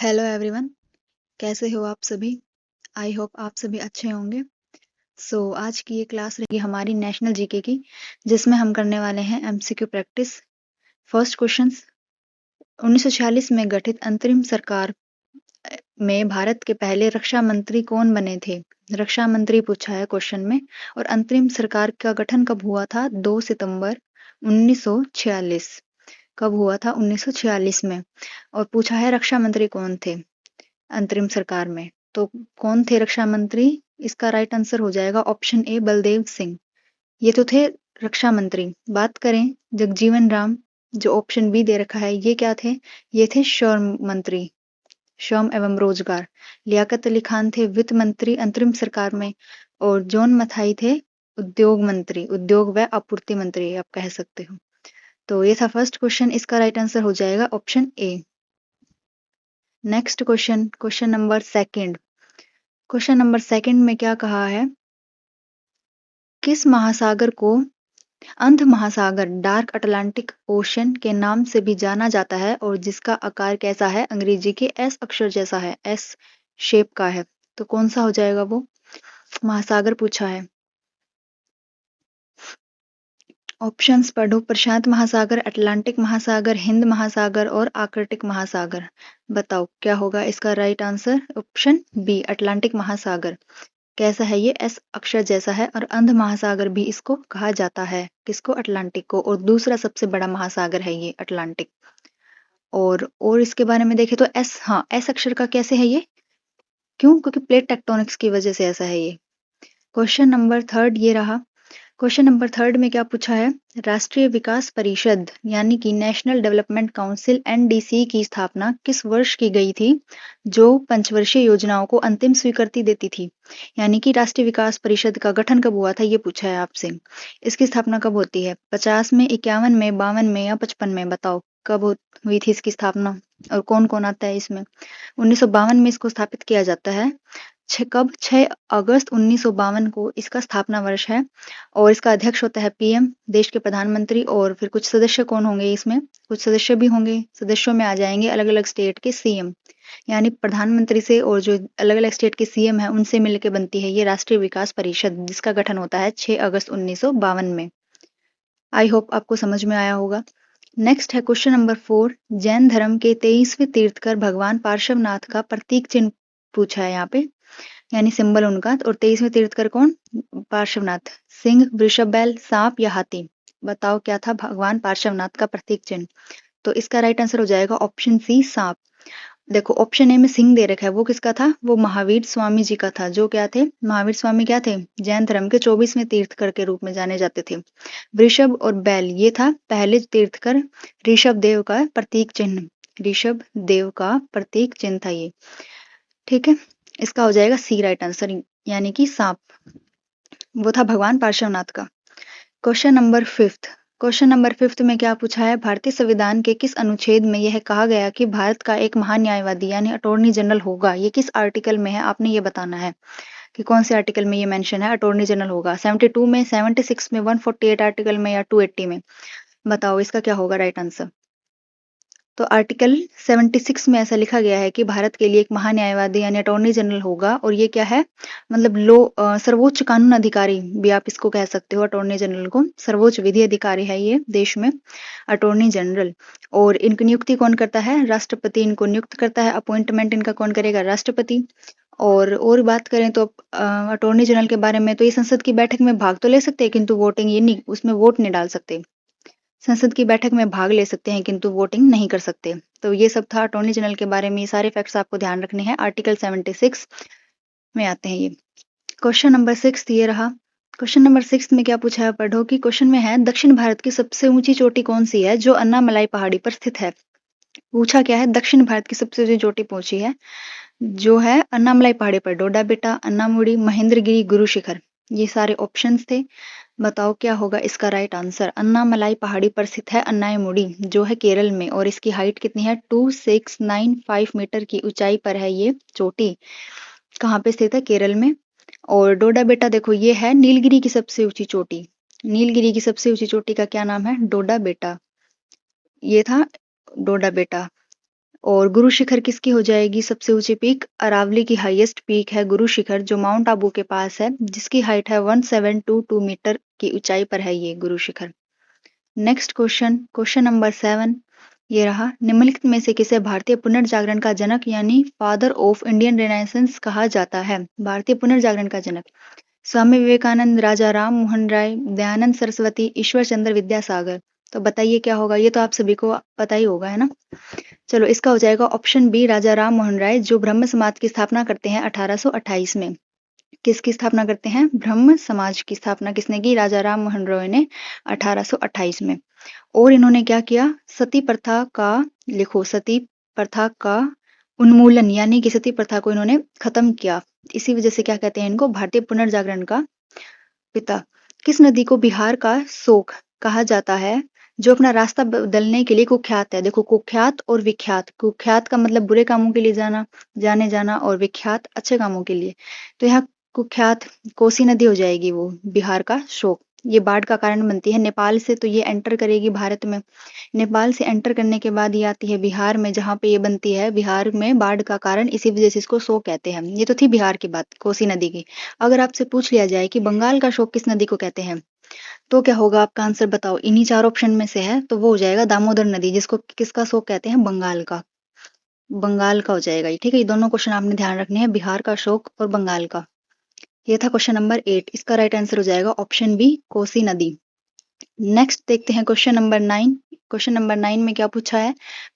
Hello everyone, कैसे हो आप सभी। आई होप आप सभी अच्छे होंगे। आज की ये क्लास रहेगी हमारी नेशनल जीके की, जिसमें हम करने वाले हैं एमसीक्यू प्रैक्टिस। फर्स्ट क्वेश्चंस, 1946 में गठित अंतरिम सरकार में भारत के पहले रक्षा मंत्री कौन बने थे। रक्षा मंत्री पूछा है क्वेश्चन में। और अंतरिम सरकार का गठन कब हुआ था? 2 सितंबर 1946। कब हुआ था? 1946 में। और पूछा है रक्षा मंत्री कौन थे अंतरिम सरकार में। तो कौन थे रक्षा मंत्री? इसका राइट आंसर हो जाएगा ऑप्शन ए, बलदेव सिंह। ये तो थे रक्षा मंत्री। बात करें जगजीवन राम, जो ऑप्शन बी दे रखा है, ये क्या थे? ये थे श्रम मंत्री, श्रम एवं रोजगार। लियाकत अली खान थे वित्त मंत्री अंतरिम सरकार में। और जॉन मथाई थे उद्योग मंत्री, उद्योग व आपूर्ति मंत्री आप कह सकते हो। तो ये था फर्स्ट क्वेश्चन, इसका राइट आंसर हो जाएगा option A. Next question, question number second. Question number second में क्या कहा है? किस महासागर को अंध महासागर, डार्क अटलांटिक ओशन के नाम से भी जाना जाता है और जिसका आकार कैसा है? अंग्रेजी के एस अक्षर जैसा है, एस शेप का है। तो कौन सा हो जाएगा वो महासागर पूछा है? ऑप्शंस पढ़ो। प्रशांत महासागर, अटलांटिक महासागर, हिंद महासागर और आर्कटिक महासागर। बताओ क्या होगा इसका right answer? Option B, Atlantic महासागर। कैसा है ये? एस अक्षर जैसा है। और अंध महासागर भी इसको कहा जाता है। किसको? अटलांटिक को। और दूसरा सबसे बड़ा महासागर है ये अटलांटिक। और इसके बारे में देखें तो एस, हाँ, एस अक्षर का कैसे है ये? क्यों? क्योंकि प्लेट टेक्टोनिक्स की वजह से ऐसा है ये। क्वेश्चन नंबर थर्ड ये रहा। क्वेश्चन नंबर थर्ड में क्या पूछा है? राष्ट्रीय विकास परिषद यानी कि नेशनल डेवलपमेंट काउंसिल एनडीसी की स्थापना किस वर्ष की गई थी, जो पंचवर्षीय योजनाओं को अंतिम स्वीकृति देती थी? यानी कि राष्ट्रीय विकास परिषद का गठन कब हुआ था, ये पूछा है आपसे। इसकी स्थापना कब होती है? 50 में, 51 में, 52 में या 55 में? बताओ कब हुई थी इसकी स्थापना और कौन कौन आता है इसमें। 1952 में इसको स्थापित किया जाता है। कब? 6 अगस्त 1952 को इसका स्थापना वर्ष है। और इसका अध्यक्ष होता है पीएम, देश के प्रधानमंत्री। और फिर कुछ सदस्य कौन होंगे इसमें? कुछ सदस्य भी होंगे, सदस्यों में आ जाएंगे अलग अलग स्टेट के सीएम। यानी प्रधानमंत्री से और जो अलग अलग स्टेट के सीएम है उनसे मिलकर बनती है ये राष्ट्रीय विकास परिषद, जिसका गठन होता है 6 अगस्त 1952 में। आई होप आपको समझ में आया होगा। नेक्स्ट है क्वेश्चन नंबर 4। जैन धर्म के 23वें तीर्थकर भगवान पार्श्वनाथ का प्रतीक चिन्ह पूछा है यहाँ पे, यानी सिंबल उनका। और 23वें तीर्थकर कौन? पार्श्वनाथ। सिंह, वृषभ, बैल, सांप या हाथी? बताओ क्या था भगवान पार्श्वनाथ का प्रतीक चिन्ह? तो इसका राइट आंसर हो जाएगा ऑप्शन सी, सांप। देखो ऑप्शन ए में सिंह दे रखा है, वो किसका था? वो महावीर स्वामी जी का था। जो क्या थे? महावीर स्वामी क्या थे? जैन धर्म के 24वें तीर्थकर के रूप में जाने जाते थे। वृषभ और बैल, ये था पहले तीर्थकर ऋषभ देव का प्रतीक चिन्ह। ऋषभ देव का प्रतीक चिन्ह था ये। ठीक है, इसका हो जाएगा सी राइट आंसर, यानी कि सांप। वो था भगवान पार्श्वनाथ का। Question number fifth. Question number fifth में क्या पूछा है? भारतीय संविधान के किस अनुच्छेद में यह कहा गया कि भारत का एक महान्यायवादी यानी अटॉर्नी जनरल होगा? ये किस आर्टिकल में है, आपने ये बताना है कि कौन से आर्टिकल में ये मेंशन है अटॉर्नी जनरल होगा। 72 में, 76 में, 148 आर्टिकल में या 280 में? बताओ इसका क्या होगा राइट आंसर। तो आर्टिकल 76 में ऐसा लिखा गया है कि भारत के लिए एक महान्यायवादी यानी अटॉर्नी जनरल होगा। और ये क्या है? मतलब सर्वोच्च कानून अधिकारी भी आप इसको कह सकते हो। अटॉर्नी जनरल को सर्वोच्च विधि अधिकारी है ये देश में, अटॉर्नी जनरल। और इनकी नियुक्ति कौन करता है? राष्ट्रपति इनको नियुक्त करता है। अपॉइंटमेंट इनका कौन करेगा? राष्ट्रपति। और बात करें तो अटॉर्नी जनरल के बारे में, तो ये संसद की बैठक में भाग तो ले सकते हैं, किंतु वोटिंग ये नहीं, उसमें वोट नहीं डाल सकते। संसद की बैठक में भाग ले सकते हैं किंतु वोटिंग नहीं कर सकते। तो ये सब था अटॉर्नी जनरल के बारे में। ये सारे फैक्ट्स आपको ध्यान रखने हैं, आर्टिकल 76 में आते हैं ये। क्वेश्चन नंबर 6 ये रहा। क्वेश्चन नंबर 6 में क्या पूछा है? पढ़ो कि क्वेश्चन में है दक्षिण भारत की सबसे ऊंची चोटी कौन सी है जो अन्नामलाई पहाड़ी पर स्थित है? पूछा क्या है? दक्षिण भारत की सबसे ऊंची चोटी पहुंची है जो है अन्नामलाई पहाड़ी पर। डोडा बेटा, अन्नामुड़ी, महेंद्रगिरी, गुरु शिखर। ये सारे ऑप्शंस थे। बताओ क्या होगा इसका राइट आंसर। अन्नामलाई पहाड़ी पर स्थित है अन्नायमुड़ी, जो है केरल में। और इसकी हाइट कितनी है? 2695 मीटर की ऊंचाई पर है ये चोटी। कहाँ पे स्थित है? केरल में। और डोडा बेटा देखो, ये है नीलगिरी की सबसे ऊंची चोटी। नीलगिरी की सबसे ऊंची चोटी का क्या नाम है? डोडा बेटा। ये था डोडा बेटा। और गुरु शिखर किसकी हो जाएगी सबसे ऊंची पीक? अरावली की हाईएस्ट पीक है गुरु शिखर, जो माउंट आबू के पास है, जिसकी हाइट है 1722 मीटर की ऊंचाई पर है ये Guru Shikhar. Next question, question number 7 ये रहा। निम्नलिखित में से किसे भारतीय पुनर्जागरण का जनक यानी फादर ऑफ इंडियन रेनेसेंस कहा जाता है? भारतीय पुनर्जागरण का जनक स्वामी विवेकानंद, राजा राम मोहन राय, दयानंद सरस्वती, ईश्वर चंद्र विद्यासागर। तो बताइए क्या होगा? ये तो आप सभी को पता ही होगा, है ना। चलो, इसका हो जाएगा ऑप्शन बी, राजा राम मोहन राय, जो ब्रह्म समाज की स्थापना करते हैं 1828 में। किसकी स्थापना करते हैं? ब्रह्म समाज की स्थापना किसने की? राजा राम मोहन रॉय ने 1828 में। और इन्होंने क्या किया? सती प्रथा का, लिखो, सती प्रथा का उन्मूलन, यानी कि सती प्रथा को इन्होंने खत्म किया। इसी वजह से क्या कहते हैं इनको? भारतीय पुनर्जागरण का पिता। किस नदी को बिहार का शोक कहा जाता है, जो अपना रास्ता बदलने के लिए कुख्यात है? देखो, कुख्यात और विख्यात। कुख्यात का मतलब बुरे कामों के लिए जाना, जाने जाना, और विख्यात अच्छे कामों के लिए। तो यहाँ कुख्यात कोसी नदी हो जाएगी वो बिहार का शोक। ये बाढ़ का कारण बनती है। नेपाल से तो ये एंटर करेगी भारत में, नेपाल से एंटर करने के बाद ये आती है बिहार में, जहाँ पे ये बनती है बिहार में बाढ़ का कारण, इसी वजह से इसको शोक कहते हैं। ये तो थी बिहार की बात, कोसी नदी की। अगर आपसे पूछ लिया जाए कि बंगाल का शोक किस नदी को कहते हैं, तो क्या होगा आपका आंसर? बताओ। इन्हीं चार ऑप्शन में से है, तो वो हो जाएगा दामोदर नदी, जिसको किसका शोक कहते हैं? बंगाल का। बंगाल का हो जाएगा ये, ठीक है। ये दोनों क्वेश्चन आपने ध्यान रखने हैं, बिहार का शोक और बंगाल का। ये था क्वेश्चन नंबर 8। इसका राइट आंसर हो जाएगा ऑप्शन बी, कोसी नदी। नेक्स्ट देखते हैं क्वेश्चन नंबर 9। क्वेश्चन नंबर 9 में क्या पूछा है?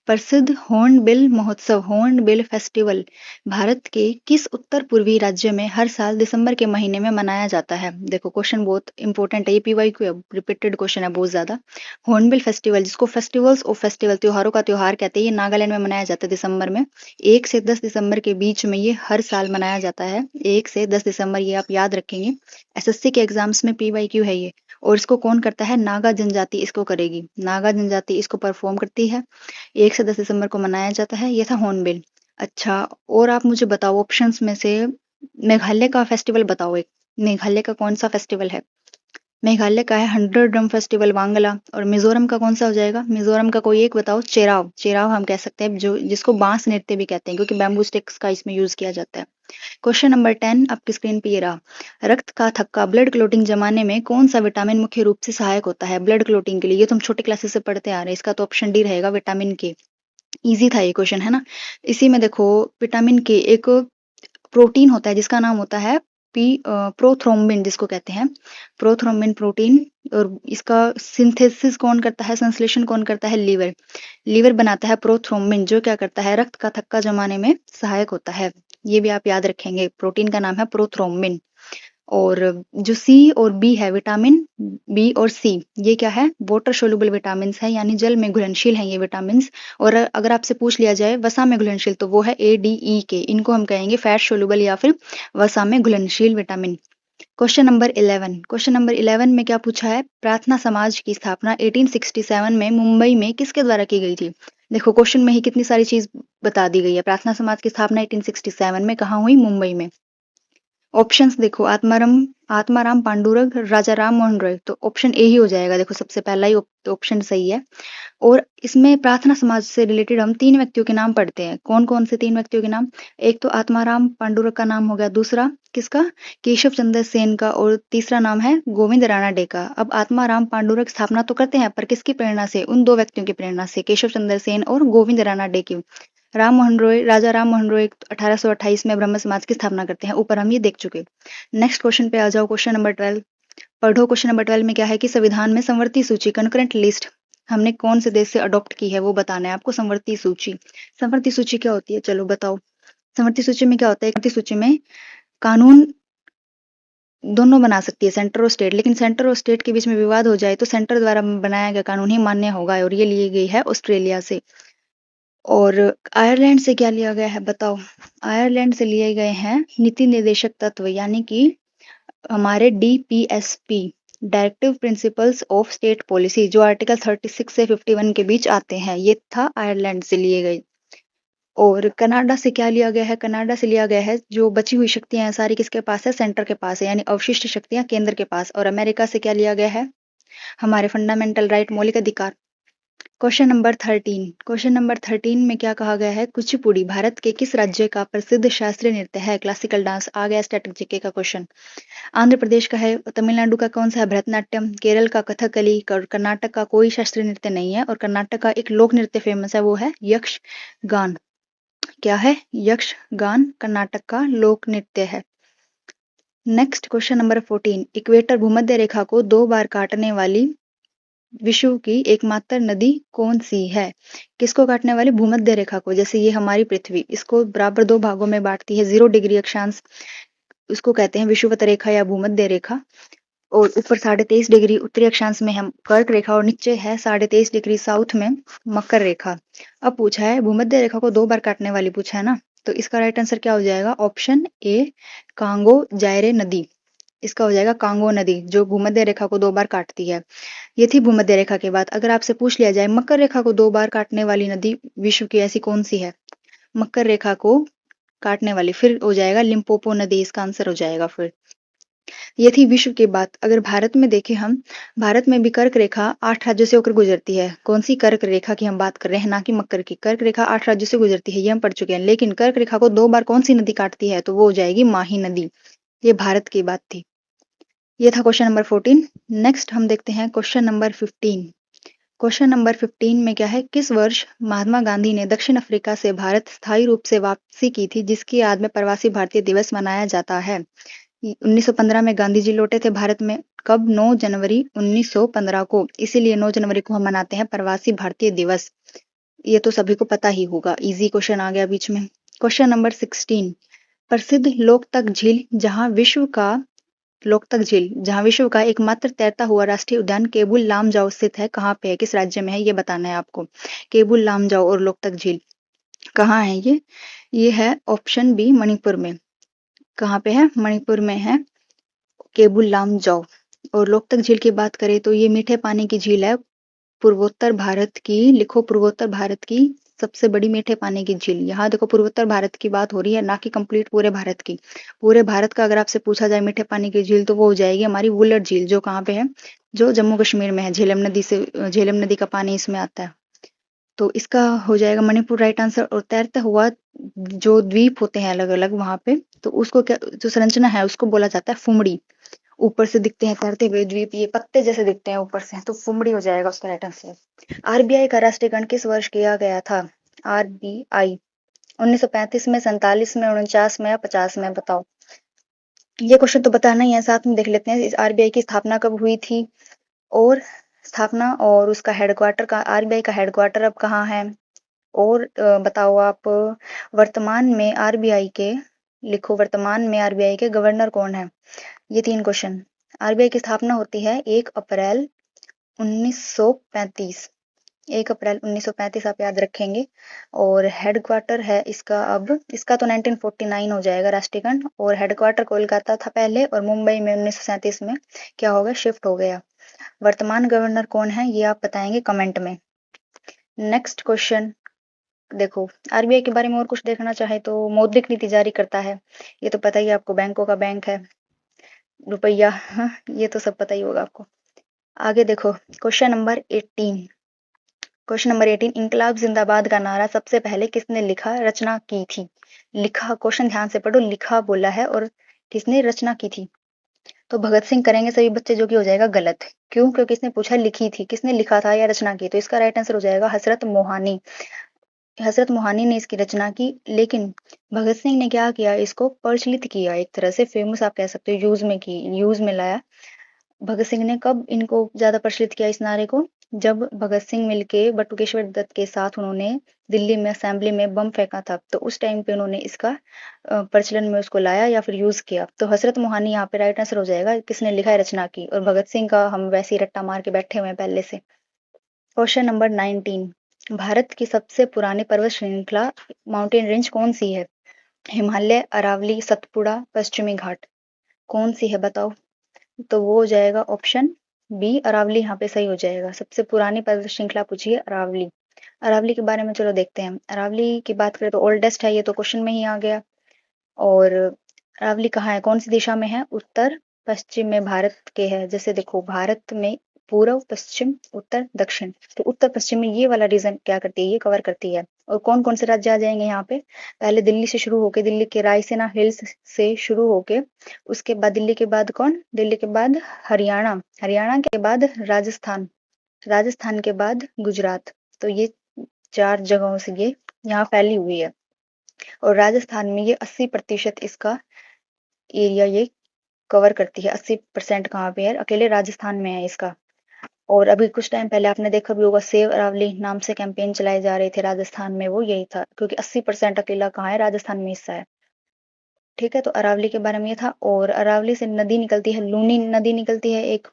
प्रसिद्ध हॉर्नबिल महोत्सव, हॉर्नबिल फेस्टिवल, भारत के किस उत्तर पूर्वी राज्य में हर साल दिसंबर के महीने में मनाया जाता है? देखो, क्वेश्चन बहुत इंपॉर्टेंट है, ये पीवाईक्यू है, रिपीटेड क्वेश्चन है बहुत ज्यादा। हॉर्नबिल फेस्टिवल, जिसको फेस्टिवल्स ऑफ फेस्टिवल, त्योहारों का त्योहार कहते हैं, ये नागालैंड में मनाया जाता है दिसंबर में। 1 से 10 दिसंबर के बीच में ये हर साल मनाया जाता है। 1 से 10 दिसंबर, ये आप याद रखेंगे, एसएससी के एग्जाम्स में पीवाईक्यू है ये। और इसको कौन करता है? नागा जनजाति इसको करेगी, नागा जनजाति इसको परफॉर्म करती है। 1 से 10 दिसंबर को मनाया जाता है। ये था हॉर्नबिल। अच्छा, और आप मुझे बताओ ऑप्शंस में से मेघालय का फेस्टिवल बताओ एक। मेघालय का कौन सा फेस्टिवल है? मेघालय का है 100 ड्रम फेस्टिवल वांगला। और मिजोरम का कौन सा हो जाएगा? मिजोरम का कोई एक बताओ। चेराव, चेराव हम कह सकते हैं, जो जिसको बांस नृत्य भी कहते हैं, क्योंकि बैम्बू स्टिक्स का इसमें यूज किया जाता है। क्वेश्चन नंबर 10 आपकी स्क्रीन पे ये रहा। रक्त का थक्का, ब्लड क्लोटिंग जमाने में कौन सा विटामिन मुख्य रूप से सहायक होता है ब्लड क्लोटिंग के लिए? ये तो हम छोटे क्लासेस से पढ़ते आ रहे हैं। इसका तो ऑप्शन डी रहेगा, विटामिन के। इजी था ये क्वेश्चन, है ना। इसी में देखो, विटामिन के एक प्रोटीन होता है जिसका नाम होता है प्रोथ्रोम्बिन, जिसको कहते हैं प्रोथ्रोम्बिन प्रोटीन। और इसका सिंथेसिस कौन करता है, संश्लेषण कौन करता है? लीवर। लीवर बनाता है प्रोथ्रोम्बिन, जो क्या करता है? रक्त का थक्का जमाने में सहायक होता है। ये भी आप याद रखेंगे, प्रोटीन का नाम है प्रोथ्रोम्बिन। और जो सी और बी है, विटामिन बी और सी, ये क्या है? वाटर सोल्यूबल विटामिन है, यानी जल में घुलनशील है ये विटामिन। और अगर आपसे पूछ लिया जाए वसा में घुलनशील, तो वो है ए डी ई के। इनको हम कहेंगे फैट सोल्यूबल या फिर वसा में घुलनशील vitamin. Question number 11। Question number 11 में क्या पूछा है? प्रार्थना समाज की स्थापना 1867 में मुंबई में किसके द्वारा की गई थी? देखो, क्वेश्चन में ही कितनी सारी चीज बता दी गई है। प्रार्थना समाज की स्थापना 1867 में कहाँ हुई? मुंबई में। ऑप्शंस देखो, आत्माराम पांडुरंग, राजा राम मोहन रॉय। तो ऑप्शन ए ही हो जाएगा। देखो, सबसे पहला ही ऑप्शन सही है। और इसमें प्रार्थना समाज से रिलेटेड हम 3 व्यक्तियों के नाम पढ़ते हैं। कौन कौन से 3 व्यक्तियों के नाम? एक तो आत्माराम पांडुरंग का नाम हो गया, दूसरा किसका? केशव चंद्र सेन का, और तीसरा नाम है गोविंद राणा डे का। अब आत्माराम पांडुरंग स्थापना तो करते हैं, पर किसकी प्रेरणा से? उन 2 व्यक्तियों की प्रेरणा से, केशव चंद्र सेन और गोविंद राणा डे की। राम मोहन रॉय, राजा राम मोहन रॉय 1828 में ब्रह्म समाज की स्थापना करते हैं। ऊपर हम ये देख चुके। नेक्स्ट क्वेश्चन पे आ जाओ। क्वेश्चन नंबर 12 पढ़ो। क्वेश्चन नंबर 12 में क्या है कि संविधान में संवृत्ति सूची, कंकरेंट लिस्ट, हमने कौन से देश से अडॉप्ट की है, वो बताना है आपको। संवृत्ति सूची, संवृत्ति सूची क्या होती है? चलो बताओ। संवृत्ति सूची में क्या होता है? संवृत्ति सूची में कानून दोनों बना सकती है, सेंटर और स्टेट। लेकिन सेंटर और स्टेट के बीच में विवाद हो जाए तो सेंटर द्वारा बनाया गया कानून ही मान्य होगा, और ये ली गई है ऑस्ट्रेलिया से। और आयरलैंड से क्या लिया गया है बताओ? आयरलैंड से लिए गए हैं नीति निर्देशक तत्व, यानी कि हमारे DPSP, directive principles of state policy, जो आर्टिकल 36 से 51 के बीच आते हैं। ये था आयरलैंड से लिए गए। और कनाडा से क्या लिया गया है? कनाडा से लिया गया है जो बची हुई शक्तियां हैं सारी किसके पास है? सेंटर के पास है, यानी अवशिष्ट शक्तियां केंद्र के पास। और अमेरिका से क्या लिया गया है? हमारे फंडामेंटल राइट, मौलिक अधिकार, क्वेश्चन नंबर 13 में क्या कहा गया है? कुचिपुड़ी भारत के किस राज्य का प्रसिद्ध शास्त्रीय नृत्य है? क्लासिकल डांस आ गया स्टैटिक जीके का क्वेश्चन। आंध्र प्रदेश का है, तमिलनाडु का कौन सा है? भरतनाट्यम, केरल का कथकली, कर्नाटक का कोई शास्त्रीय नृत्य नहीं है, और कर्नाटक का एक लोक नृत्य फेमस है, वो है यक्ष गान। क्या है? यक्ष गान कर्नाटक का लोक नृत्य है। नेक्स्ट क्वेश्चन नंबर 14, इक्वेटर भूमध्य रेखा को 2 बार काटने वाली विश्व की एकमात्र नदी कौन सी है? किसको काटने वाली? भूमध्य रेखा को। जैसे ये हमारी पृथ्वी, इसको बराबर 2 भागों में बांटती है, 0 डिग्री अक्षांश, उसको कहते हैं विषुवत रेखा या भूमध्य रेखा, और ऊपर 23.5 डिग्री उत्तरी अक्षांश में है कर्क रेखा, और नीचे है 23.5 डिग्री साउथ में मकर रेखा। अब पूछा है भूमध्य रेखा को 2 बार काटने वाली, पूछा है ना, तो इसका राइट आंसर क्या हो जाएगा? ऑप्शन ए, कांगो जायरे नदी। इसका हो जाएगा कांगो नदी, जो भूमध्य रेखा को 2 बार काटती है। ये थी भूमध्य रेखा के बाद। अगर आपसे पूछ लिया जाए मकर रेखा को 2 बार काटने वाली नदी विश्व की ऐसी कौन सी है? मकर रेखा को काटने वाली, फिर हो जाएगा लिम्पोपो नदी, इसका आंसर हो जाएगा फिर। ये थी विश्व की बात। अगर भारत में देखें हम, भारत में भी कर्क रेखा 8 राज्यों से होकर गुजरती है। कौन सी? कर्क रेखा की हम बात कर रहे हैं, ना कि मकर की। कर्क रेखा 8 राज्यों से गुजरती है, ये हम पढ़ चुके हैं। लेकिन कर्क रेखा को 2 बार कौन सी नदी काटती है? तो वो हो जाएगी माही नदी। ये भारत की बात थी। ये था क्वेश्चन नंबर 14। नेक्स्ट हम देखते हैं क्वेश्चन नंबर 15। क्वेश्चन नंबर 15 में क्या है? किस वर्ष महात्मा गांधी ने दक्षिण अफ्रीका से भारत स्थायी रूप से वापसी की थी, जिसकी याद में प्रवासी भारतीय दिवस मनाया जाता है? 1915 में गांधी जी लौटे थे भारत में। कब? 9 जनवरी 1915 को। इसीलिए 9 जनवरी को हम मनाते हैं प्रवासी भारतीय दिवस। ये तो सभी को पता ही होगा। इजी क्वेश्चन आ गया बीच में। क्वेश्चन नंबर 16, प्रसिद्ध लोकतक झील जहां विश्व का एकमात्र तैरता हुआ राष्ट्रीय उद्यान केबुल लामजाओ स्थित है, कहाँ पे है? किस राज्य में है? ये बताना है आपको। केबुल लामजाओ और लोकतक झील कहाँ है ये? ये है ऑप्शन बी, मणिपुर में। कहाँ पे है? मणिपुर में है केबुल लामजाओ। और लोकतक झील की बात करें तो ये मीठे पानी की झील है, पूर्वोत्तर भारत की। लिखो, पूर्वोत्तर भारत की सबसे बड़ी मीठे पानी की झील। यहाँ देखो पूर्वोत्तर भारत की बात हो रही है, ना कि कंप्लीट पूरे भारत की। पूरे भारत का अगर आपसे पूछा जाए मीठे पानी की झील, तो वो हो जाएगी हमारी वुलर झील, जो कहाँ पे है? जो जम्मू कश्मीर में है। झेलम नदी का पानी इसमें आता है। तो इसका हो जाएगा मणिपुर राइट आंसर। और तैरता हुआ जो द्वीप होते हैं अलग अलग वहां पे, तो उसको क्या, जो संरचना है उसको बोला जाता है फुमड़ी। ऊपर से दिखते हैं तैरते हुए द्वीप, ये पत्ते जैसे दिखते हैं ऊपर से, तो फुमड़ी हो जाएगा उसका राइट आंसर। आरबीआई का राष्ट्रीयकरण किस वर्ष किया गया था? आरबीआई 1935 में, 47 में, 49 में या 50 में? बताओ। ये क्वेश्चन तो बताना ही है, साथ में देख लेते हैं इस आरबीआई की स्थापना कब हुई थी, और स्थापना और उसका हेडक्वार्टर का, आरबीआई का हेडक्वार्टर अब कहाँ है, और बताओ आप वर्तमान में आरबीआई के, लिखो वर्तमान में आरबीआई के गवर्नर कौन है? ये 3 क्वेश्चन। आरबीआई की स्थापना होती है 1 अप्रैल 1935। 1 अप्रैल 1935 आप याद रखेंगे। और हेडक्वार्टर है इसका, अब इसका तो 1949 हो जाएगा राष्ट्रीयकरण, और हेडक्वार्टर कोलकाता था पहले, और मुंबई में 1937 में क्या हो गया? शिफ्ट हो गया। वर्तमान गवर्नर कौन है ये आप बताएंगे कमेंट में। नेक्स्ट क्वेश्चन देखो, आरबीआई के बारे में और कुछ देखना चाहे तो मौद्रिक नीति जारी करता है, ये तो पता ही है आपको, बैंकों का बैंक है, रुपया। हाँ, ये तो सब पता ही होगा आपको। आगे देखो क्वेश्चन नंबर 18। क्वेश्चन नंबर 18, इंकलाब जिंदाबाद का नारा सबसे पहले किसने लिखा, रचना की थी? लिखा, क्वेश्चन ध्यान से पढ़ो, लिखा बोला है, और किसने रचना की थी? तो भगत सिंह करेंगे सभी बच्चे, जो कि हो जाएगा गलत। क्यों? क्योंकि इसने पूछा लिखी थी, किसने लिखा था या रचना की, तो इसका राइट आंसर हो जाएगा हजरत मोहानी। हजरत मोहानी ने इसकी रचना की। लेकिन भगत सिंह ने क्या किया, इसको प्रचलित किया, एक तरह से फेमस आप कह सकते हो, यूज में लाया। भगत सिंह ने कब इनको ज्यादा प्रचलित किया इस नारे को? जब भगत सिंह मिलके बटुकेश्वर दत्त के साथ उन्होंने दिल्ली में असेंबली में बम फेंका था, तो उस टाइम पे उन्होंने इसका प्रचलन में उसको लाया या फिर यूज किया। तो हजरत मोहानी यहाँ पे राइट आंसर हो जाएगा, किसने लिखा है, रचना की। और भगत सिंह का हम वैसे ही रट्टा मार के बैठे हुए हैं पहले से। क्वेश्चन नंबर 19, भारत की सबसे पुरानी पर्वत श्रृंखला माउंटेन रेंज कौन सी है? हिमालय, अरावली, सतपुड़ा, पश्चिमी घाट? कौन सी है बताओ? तो वो हो जाएगा ऑप्शन बी, अरावली यहाँ पे सही हो जाएगा। सबसे पुरानी पर्वत श्रृंखला पूछी है अरावली। अरावली के बारे में चलो देखते हैं। अरावली की बात करें तो ओल्डेस्ट है, ये तो क्वेश्चन में ही आ गया। और अरावली कहाँ है, कौन सी दिशा में है? उत्तर पश्चिम में भारत के है। जैसे देखो भारत में पूर्व, पश्चिम, उत्तर, दक्षिण। तो उत्तर पश्चिम में ये वाला रीजन क्या करती है, ये कवर करती है। और कौन कौन से राज्य आ जाएंगे यहाँ पे, पहले दिल्ली से शुरू होके, दिल्ली के रायसीना हिल्स से शुरू होके, उसके बाद दिल्ली के बाद कौन, दिल्ली के बाद हरियाणा, हरियाणा के बाद राजस्थान, राजस्थान के बाद गुजरात। तो ये 4 जगहों से ये यहाँ फैली हुई है। और राजस्थान में ये 80% इसका एरिया ये कवर करती है। 80% कहाँ पे है, अकेले राजस्थान में है इसका। और अभी कुछ टाइम पहले आपने देखा भी होगा, सेव अरावली नाम से कैंपेन चलाए जा रहे थे राजस्थान में, वो यही था, क्योंकि 80% अकेला कहाँ है, राजस्थान में हिस्सा है। ठीक है, तो अरावली के बारे में ये था। और अरावली से नदी निकलती है, लूनी नदी निकलती है एक,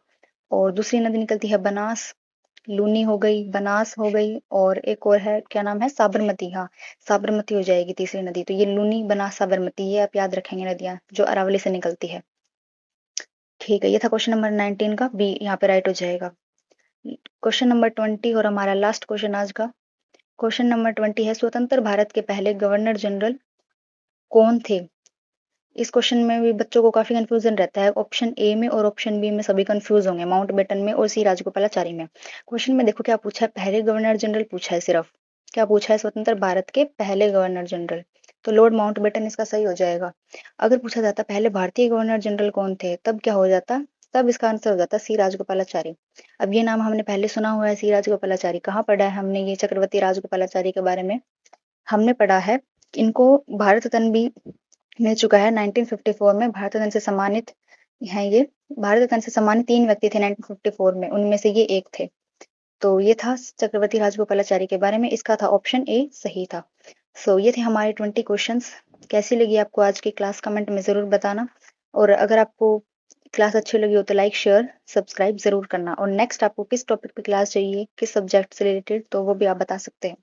और दूसरी नदी निकलती है बनास। लूनी हो गई, बनास हो गई, और एक और है, क्या नाम है, साबरमती। हाँ, साबरमती हो जाएगी तीसरी नदी। तो ये लूनी, बनास, साबरमती, ये आप याद रखेंगे नदियां जो अरावली से निकलती है। ठीक है, ये था क्वेश्चन नंबर 19 का, बी यहाँ पे राइट हो जाएगा। क्वेश्चन नंबर 20 और हमारा लास्ट क्वेश्चन आज का। क्वेश्चन नंबर 20 है, स्वतंत्र भारत के पहले गवर्नर जनरल कौन थे। इस क्वेश्चन में भी बच्चों को काफी कंफ्यूजन रहता है। ऑप्शन ए में और ऑप्शन बी में सभी कंफ्यूज होंगे, माउंटबेटन में और सी राजगोपालाचारी में। क्वेश्चन में देखो क्या पूछा है, पहले गवर्नर जनरल पूछा है सिर्फ। क्या पूछा है, स्वतंत्र भारत के पहले गवर्नर जनरल। तो लॉर्ड माउंटबेटन इसका सही हो जाएगा। अगर पूछा जाता पहले भारतीय गवर्नर जनरल कौन थे, तब क्या हो जाता, तब इसका आंसर हो जाता सी राजगोपालाचारी। अब ये नाम हमने पहले सुना हुआ है, सी राजगोपालाचारी। कहाँ पढ़ा है हमने ये चक्रवर्ती राजगोपालाचारी के बारे में, हमने पढ़ा है। इनको भारत रत्न भी मिल चुका है 1954 में। भारत रत्न से सम्मानित हैं ये। भारत रत्न से सम्मानित 3 व्यक्ति थे 1954 में, उनमें से ये एक थे। तो ये था चक्रवर्ती राजगोपालाचारी के बारे में, इसका था ऑप्शन ए सही था। ये थे हमारे 20 क्वेश्चंस। कैसी लगी आपको आज की क्लास, कमेंट में जरूर बताना। और अगर आपको क्लास अच्छी लगी हो तो लाइक, शेयर, सब्सक्राइब जरूर करना। और नेक्स्ट आपको किस टॉपिक पे क्लास चाहिए, किस सब्जेक्ट से रिलेटेड, तो वो भी आप बता सकते हैं।